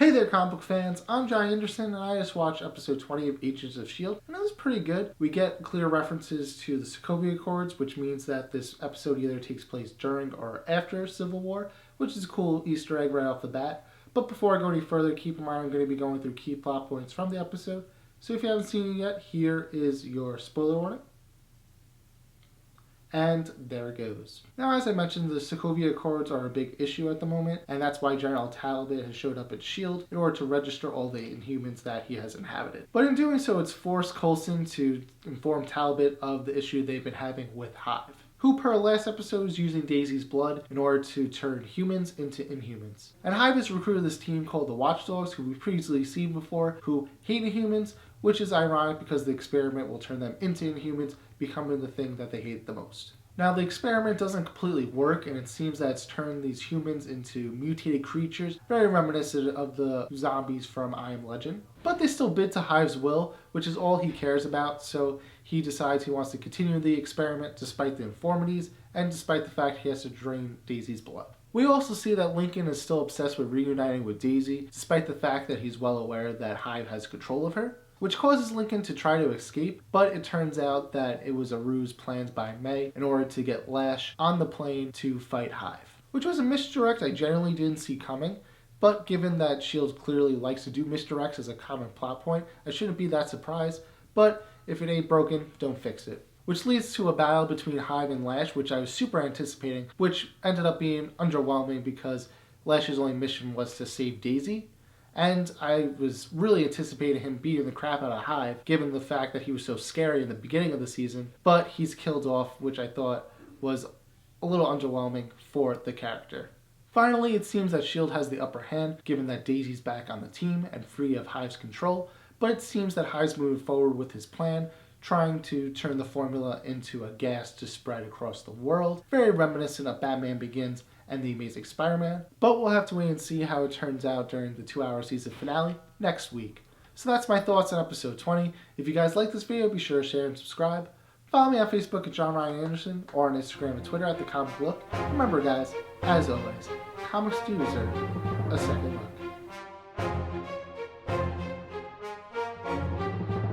Hey there, comic book fans. I'm Andersen, and I just watched episode 20 of Agents of S.H.I.E.L.D, and it was pretty good. We get clear references to the Sokovia Accords, which means that this episode either takes place during or after Civil War, which is a cool Easter egg right off the bat. But before I go any further, keep in mind I'm going to be going through key plot points from the episode. So if you haven't seen it yet, here is your spoiler warning. And there it goes. Now, as I mentioned, the Sokovia Accords are a big issue at the moment, and that's why General Talbot has showed up at S.H.I.E.L.D. in order to register all the Inhumans that he has inhabited. But in doing so, it's forced Coulson to inform Talbot of the issue they've been having with Hive, who per last episode is using Daisy's blood in order to turn humans into Inhumans. And Hive has recruited this team called the Watchdogs, who we've previously seen before, who hate Inhumans, which is ironic because the experiment will turn them into Inhumans, becoming the thing that they hate the most. Now, the experiment doesn't completely work, and it seems that it's turned these humans into mutated creatures, very reminiscent of the zombies from I Am Legend. But they still bid to Hive's will, which is all he cares about, so he decides he wants to continue the experiment despite the infirmities, and despite the fact he has to drain Daisy's blood. We also see that Lincoln is still obsessed with reuniting with Daisy, despite the fact that he's well aware that Hive has control of her, which causes Lincoln to try to escape, but it turns out that it was a ruse planned by May in order to get Lash on the plane to fight Hive, which was a misdirect I generally didn't see coming, but given that S.H.I.E.L.D. clearly likes to do misdirects as a common plot point, I shouldn't be that surprised, but if it ain't broken, don't fix it. Which leads to a battle between Hive and Lash, which I was super anticipating, which ended up being underwhelming because Lash's only mission was to save Daisy. And I was really anticipating him beating the crap out of Hive, given the fact that he was so scary in the beginning of the season, but he's killed off, which I thought was a little underwhelming for the character. Finally, it seems that S.H.I.E.L.D. has the upper hand, given that Daisy's back on the team and free of Hive's control, but it seems that Hive's moving forward with his plan, trying to turn the formula into a gas to spread across the world, very reminiscent of Batman Begins and The Amazing Spider-Man, but we'll have to wait and see how it turns out during the 2-hour season finale next week. So that's my thoughts on episode 20. If you guys like this video, be sure to share and subscribe. Follow me on Facebook at John Ryan Andersen or on Instagram and Twitter at The Comic Look. Remember guys, as always, comics do deserve a second look.